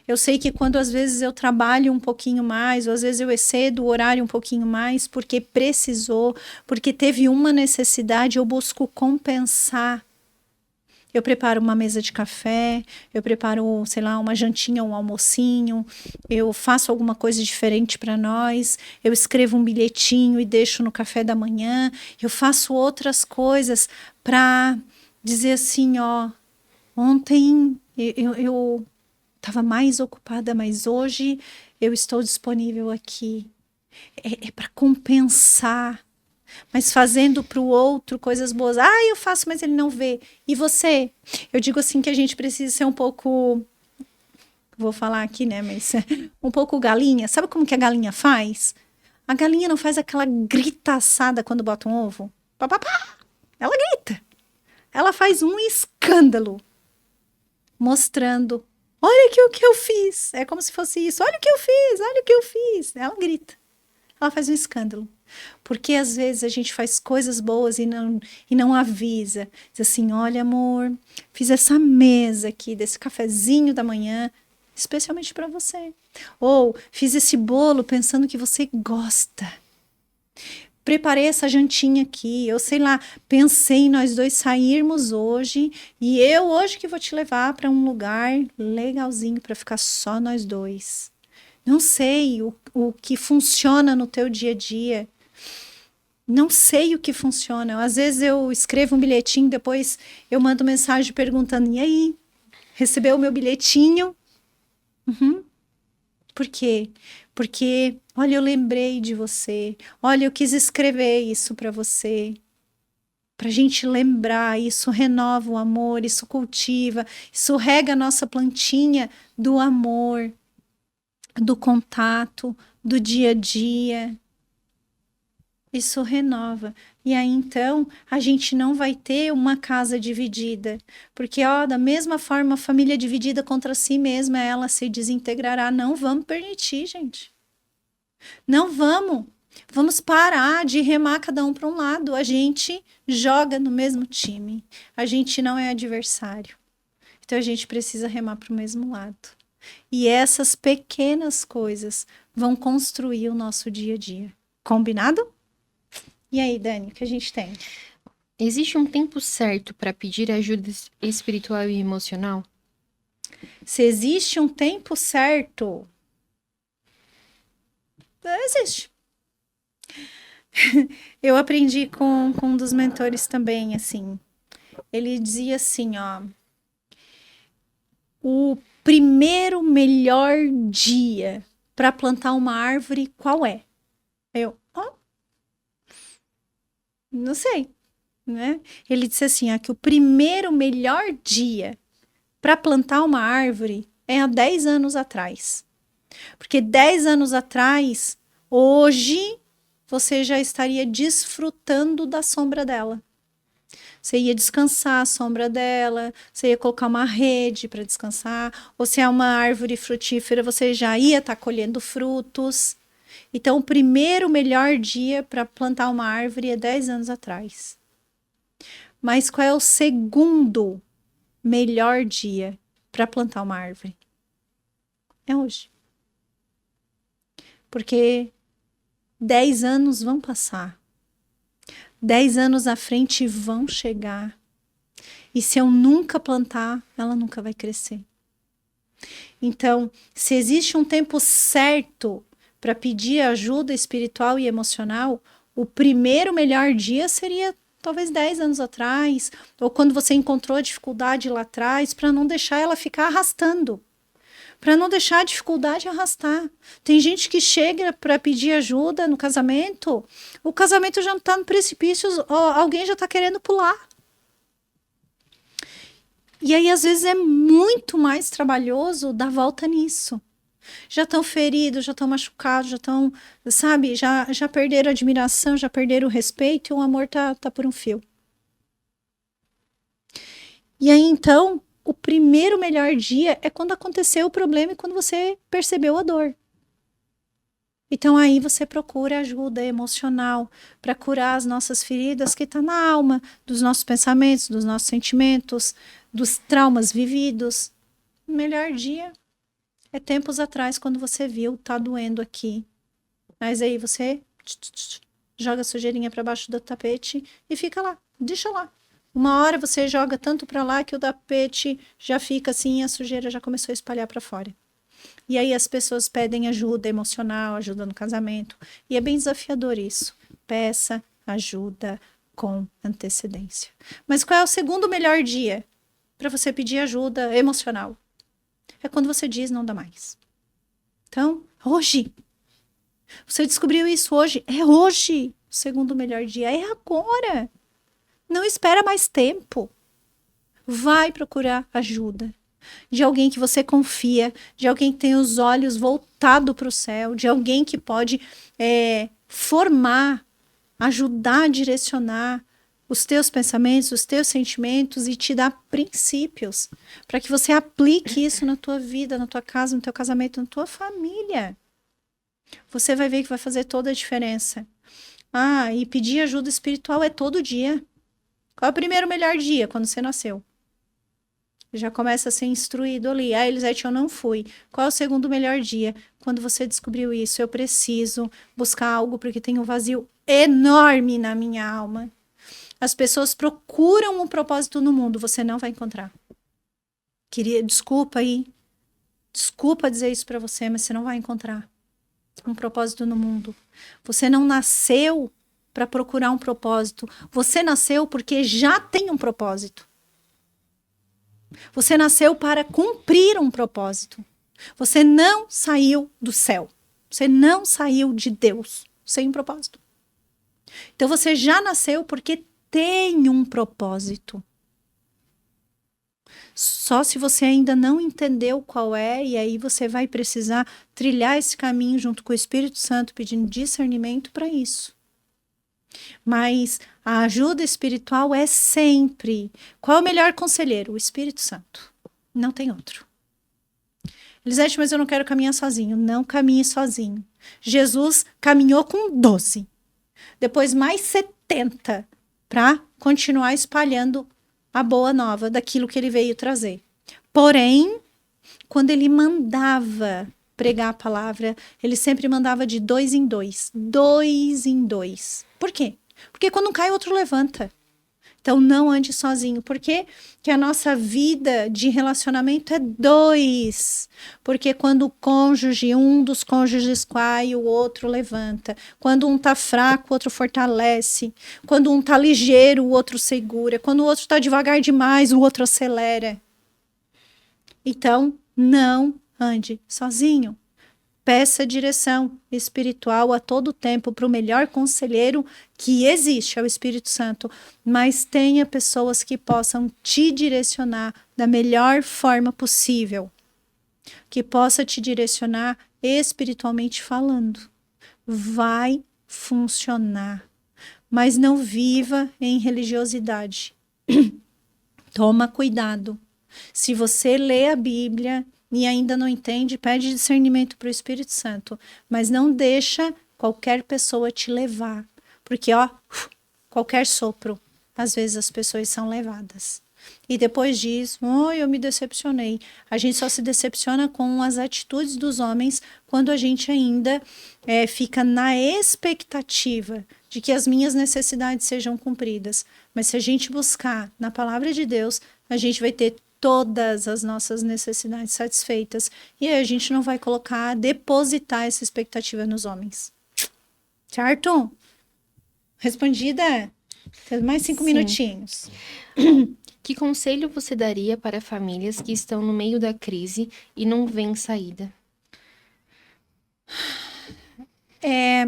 Eu sei que quando às vezes eu trabalho um pouquinho mais, ou às vezes eu excedo o horário um pouquinho mais, porque precisou, porque teve uma necessidade, eu busco compensar. Eu preparo uma mesa de café, eu preparo, sei lá, uma jantinha, um almocinho, eu faço alguma coisa diferente para nós, eu escrevo um bilhetinho e deixo no café da manhã, eu faço outras coisas para dizer assim, ó, ontem eu estava mais ocupada, mas hoje eu estou disponível aqui. É para compensar. Mas fazendo para o outro coisas boas. Ah, eu faço, mas ele não vê. E você? Eu digo assim que a gente precisa ser um pouco... Vou falar aqui, né? Mas um pouco galinha. Sabe como que a galinha faz? A galinha não faz aquela gritaçada quando bota um ovo. Pá, pá, pá. Ela grita. Ela faz um escândalo. Mostrando. Olha aqui o que eu fiz. É como se fosse isso. Olha o que eu fiz, olha o que eu fiz. Ela grita. Ela faz um escândalo. Porque às vezes a gente faz coisas boas e não avisa. Diz assim, olha amor, fiz essa mesa aqui, desse cafezinho da manhã, especialmente para você. Ou fiz esse bolo pensando que você gosta. Preparei essa jantinha aqui, eu sei lá, pensei em nós dois sairmos hoje e eu hoje que vou te levar para um lugar legalzinho para ficar só nós dois. Não sei o que funciona no teu dia a dia. Não sei o que funciona. Às vezes eu escrevo um bilhetinho, depois eu mando mensagem perguntando, e aí? Recebeu o meu bilhetinho? Uhum. Por quê? Porque, olha, eu lembrei de você. Olha, eu quis escrever isso para você. Para a gente lembrar, isso renova o amor, isso cultiva, isso rega a nossa plantinha do amor, do contato, do dia a dia. Isso renova. E aí, então, a gente não vai ter uma casa dividida. Porque, ó, da mesma forma, a família dividida contra si mesma, ela se desintegrará. Não vamos permitir, gente. Não vamos. Vamos parar de remar cada um para um lado. A gente joga no mesmo time. A gente não é adversário. Então, a gente precisa remar para o mesmo lado. E essas pequenas coisas vão construir o nosso dia a dia. Combinado? E aí, Dani, o que a gente tem? Existe um tempo certo para pedir ajuda espiritual e emocional? Se existe um tempo certo, existe. Eu aprendi com um dos mentores também, assim. Ele dizia assim, ó. O primeiro melhor dia para plantar uma árvore, qual é? Eu, não sei, né? Ele disse assim, ó, que o primeiro melhor dia para plantar uma árvore é há 10 anos atrás. Porque 10 anos atrás, hoje, você já estaria desfrutando da sombra dela. Você ia descansar à sombra dela, você ia colocar uma rede para descansar, ou se é uma árvore frutífera, você já ia estar colhendo frutos. Então, o primeiro melhor dia para plantar uma árvore é 10 anos atrás. Mas qual é o segundo melhor dia para plantar uma árvore? É hoje. Porque 10 anos vão passar. 10 anos à frente vão chegar. E se eu nunca plantar, ela nunca vai crescer. Então, se existe um tempo certo para pedir ajuda espiritual e emocional, o primeiro melhor dia seria talvez 10 anos atrás, ou quando você encontrou a dificuldade lá atrás, para não deixar ela ficar arrastando. Para não deixar a dificuldade arrastar. Tem gente que chega para pedir ajuda no casamento, o casamento já não está no precipício, alguém já está querendo pular. E aí, às vezes, é muito mais trabalhoso dar volta nisso. Já estão feridos, já estão machucados, já estão, sabe, já perderam a admiração, já perderam o respeito e o amor tá por um fio. E aí, então, o primeiro melhor dia é quando aconteceu o problema e quando você percebeu a dor. Então, aí você procura ajuda emocional para curar as nossas feridas que estão na alma, dos nossos pensamentos, dos nossos sentimentos, dos traumas vividos. O melhor dia é tempos atrás, quando você viu, tá doendo aqui. Mas aí você joga a sujeirinha para baixo do tapete e fica lá, deixa lá. Uma hora você joga tanto para lá que o tapete já fica assim e a sujeira já começou a espalhar para fora. E aí as pessoas pedem ajuda emocional, ajuda no casamento. E é bem desafiador isso. Peça ajuda com antecedência. Mas qual é o segundo melhor dia para você pedir ajuda emocional? É quando você diz não dá mais. Então, hoje. Você descobriu isso hoje. É hoje o segundo melhor dia. É agora. Não espera mais tempo. Vai procurar ajuda. De alguém que você confia, de alguém que tem os olhos voltados para o céu, de alguém que pode formar, ajudar a direcionar os teus pensamentos, os teus sentimentos e te dar princípios para que você aplique isso na tua vida, na tua casa, no teu casamento, na tua família. Você vai ver que vai fazer toda a diferença. E pedir ajuda espiritual é todo dia. Qual é o primeiro melhor dia? Quando você nasceu. Já começa a ser instruído ali. Elisete, eu não fui. Qual é o segundo melhor dia? Quando você descobriu isso, eu preciso buscar algo porque tem um vazio enorme na minha alma. As pessoas procuram um propósito no mundo, você não vai encontrar. Desculpa aí. Desculpa dizer isso para você, mas você não vai encontrar um propósito no mundo. Você não nasceu para procurar um propósito. Você nasceu porque já tem um propósito. Você nasceu para cumprir um propósito. Você não saiu do céu. Você não saiu de Deus sem um propósito. Então você já nasceu porque tem um propósito. Só se você ainda não entendeu qual é, e aí você vai precisar trilhar esse caminho junto com o Espírito Santo, pedindo discernimento para isso. Mas a ajuda espiritual é sempre. Qual é o melhor conselheiro? O Espírito Santo. Não tem outro. Elisete, mas eu não quero caminhar sozinho. Não caminhe sozinho. Jesus caminhou com 12. Depois mais 70 para continuar espalhando a boa nova daquilo que ele veio trazer. Porém, quando ele mandava pregar a palavra, ele sempre mandava de 2 em 2. 2 em 2. Por quê? Porque quando um cai, o outro levanta. Então, não ande sozinho. Por quê? Porque a nossa vida de relacionamento é 2. Porque quando o cônjuge, um dos cônjuges cai, o outro levanta. Quando um tá fraco, o outro fortalece. Quando um tá ligeiro, o outro segura. Quando o outro tá devagar demais, o outro acelera. Então, não ande sozinho. Peça direção espiritual a todo tempo para o melhor conselheiro que existe, é o Espírito Santo. Mas tenha pessoas que possam te direcionar da melhor forma possível. Que possa te direcionar espiritualmente falando. Vai funcionar. Mas não viva em religiosidade. Toma cuidado. Se você lê a Bíblia e ainda não entende, pede discernimento para o Espírito Santo. Mas não deixa qualquer pessoa te levar. Porque, qualquer sopro, às vezes as pessoas são levadas. E depois diz, eu me decepcionei. A gente só se decepciona com as atitudes dos homens quando a gente ainda fica na expectativa de que as minhas necessidades sejam cumpridas. Mas se a gente buscar na palavra de Deus, a gente vai ter todas as nossas necessidades satisfeitas. E aí a gente não vai depositar essa expectativa nos homens. Certo? Respondida? Tem mais 5 minutinhos. Que conselho você daria para famílias que estão no meio da crise e não veem saída? É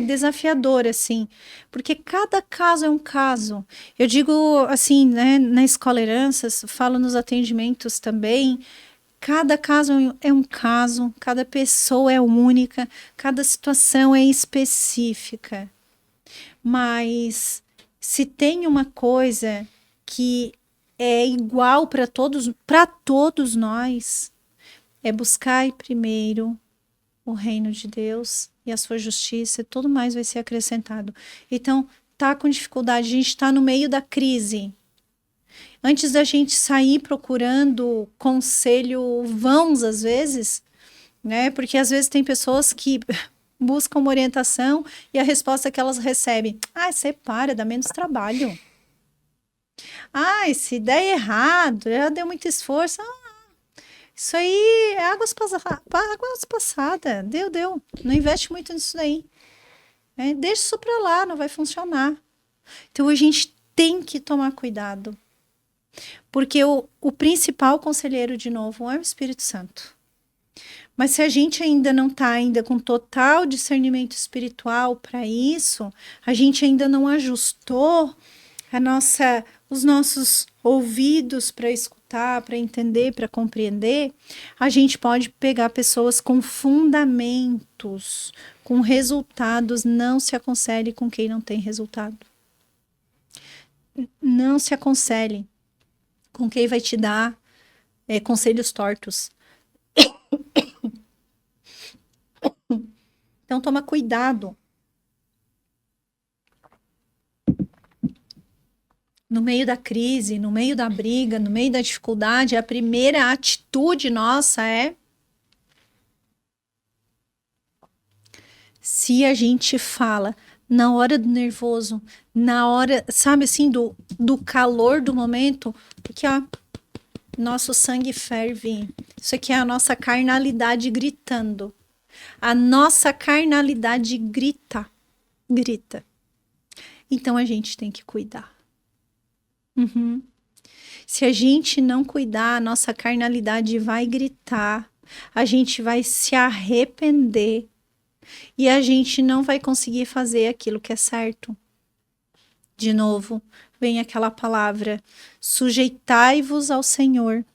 desafiador, assim, porque cada caso é um caso. Eu digo, assim, né, na Escola Heranças, falo nos atendimentos também, cada caso é um caso, cada pessoa é única, cada situação é específica. Mas se tem uma coisa que é igual para todos nós, é buscar primeiro o reino de Deus e a sua justiça, e tudo mais vai ser acrescentado. Então, tá com dificuldade, a gente está no meio da crise. Antes da gente sair procurando conselho vãos, às vezes, né? Porque às vezes tem pessoas que buscam uma orientação e a resposta que elas recebem: separa, dá menos trabalho. Se der errado, já deu muito esforço. Isso aí é águas passadas. Deu. Não investe muito nisso daí. Deixa isso pra lá, não vai funcionar. Então a gente tem que tomar cuidado. Porque o principal conselheiro, de novo, é o Espírito Santo. Mas se a gente ainda não está com total discernimento espiritual para isso, a gente ainda não ajustou os nossos ouvidos para escutar, para entender, para compreender, a gente pode pegar pessoas com fundamentos, com resultados. Não se aconselhe com quem não tem resultado. Não se aconselhe com quem vai te dar conselhos tortos. Então, toma cuidado. No meio da crise, no meio da briga, no meio da dificuldade, a primeira atitude nossa se a gente fala na hora do nervoso, na hora, sabe assim, do calor do momento, porque nosso sangue ferve. Isso aqui é a nossa carnalidade gritando. A nossa carnalidade grita. Então a gente tem que cuidar. Se a gente não cuidar, a nossa carnalidade vai gritar, a gente vai se arrepender e a gente não vai conseguir fazer aquilo que é certo. De novo, vem aquela palavra: sujeitai-vos ao Senhor,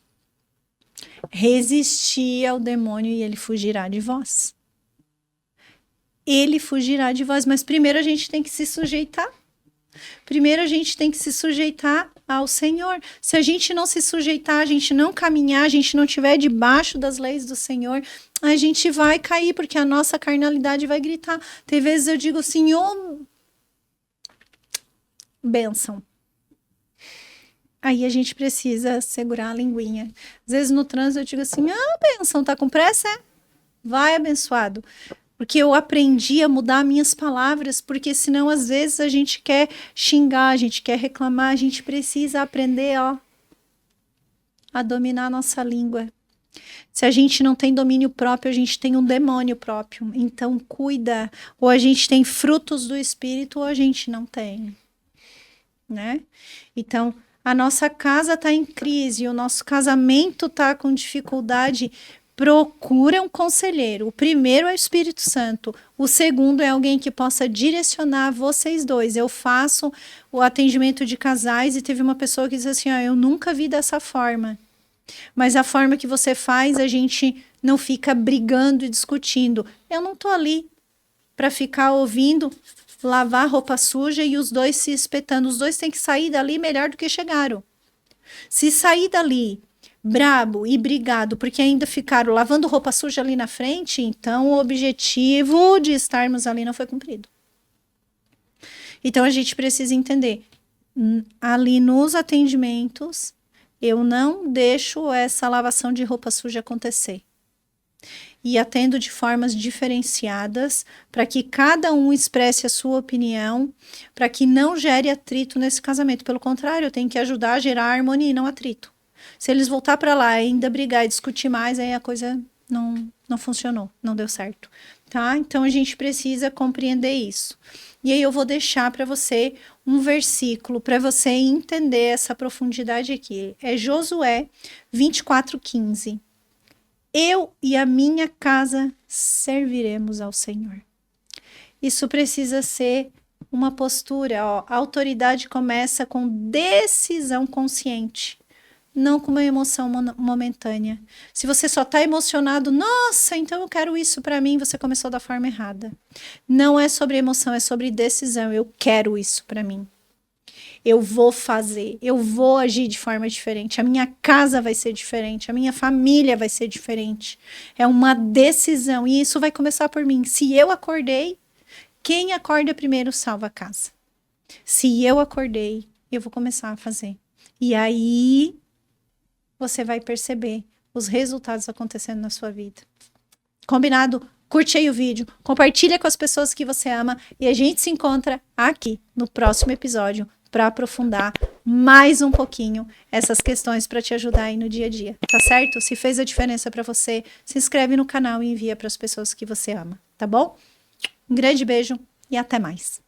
resisti ao demônio e ele fugirá de vós. Ele fugirá de vós, mas primeiro a gente tem que se sujeitar. Primeiro a gente tem que se sujeitar ao Senhor. Se a gente não se sujeitar, a gente não caminhar, a gente não estiver debaixo das leis do Senhor, a gente vai cair, porque a nossa carnalidade vai gritar. Tem vezes eu digo: Senhor, bênção. Aí a gente precisa segurar a linguinha. Às vezes no trânsito eu digo assim: bênção, tá com pressa? Vai, abençoado. Porque eu aprendi a mudar minhas palavras, porque senão às vezes a gente quer xingar, a gente quer reclamar, a gente precisa aprender a dominar a nossa língua. Se a gente não tem domínio próprio, a gente tem um demônio próprio. Então cuida, ou a gente tem frutos do Espírito ou a gente não tem, né? Então a nossa casa está em crise, o nosso casamento está com dificuldade. Procura um conselheiro. O primeiro é o Espírito Santo. O segundo é alguém que possa direcionar vocês dois. Eu faço o atendimento de casais e teve uma pessoa que disse assim: eu nunca vi dessa forma. Mas a forma que você faz, a gente não fica brigando e discutindo. Eu não tô ali para ficar ouvindo lavar roupa suja e os dois se espetando. Os dois têm que sair dali melhor do que chegaram. Se sair dali brabo e brigado, porque ainda ficaram lavando roupa suja ali na frente, então o objetivo de estarmos ali não foi cumprido. Então a gente precisa entender, ali nos atendimentos, eu não deixo essa lavação de roupa suja acontecer. e atendo de formas diferenciadas para que cada um expresse a sua opinião, para que não gere atrito nesse casamento. Pelo contrário, eu tenho que ajudar a gerar harmonia e não atrito. Se eles voltar para lá e ainda brigar e discutir mais, aí a coisa não funcionou, não deu certo, tá? Então a gente precisa compreender isso. E aí eu vou deixar para você um versículo para você entender essa profundidade aqui. É Josué 24:15. Eu e a minha casa serviremos ao Senhor. Isso precisa ser uma postura, ó. A autoridade começa com decisão consciente, não com uma emoção momentânea. Se você só está emocionado, nossa, então eu quero isso para mim, você começou da forma errada. Não é sobre emoção, é sobre decisão. Eu quero isso para mim. Eu vou fazer, eu vou agir de forma diferente. A minha casa vai ser diferente, a minha família vai ser diferente. É uma decisão e isso vai começar por mim. Se eu acordei, quem acorda primeiro salva a casa. Se eu acordei, eu vou começar a fazer. E aí você vai perceber os resultados acontecendo na sua vida. Combinado? Curte aí o vídeo, compartilha com as pessoas que você ama e a gente se encontra aqui no próximo episódio para aprofundar mais um pouquinho essas questões para te ajudar aí no dia a dia, tá certo? Se fez a diferença para você, se inscreve no canal e envia para as pessoas que você ama, tá bom? Um grande beijo e até mais.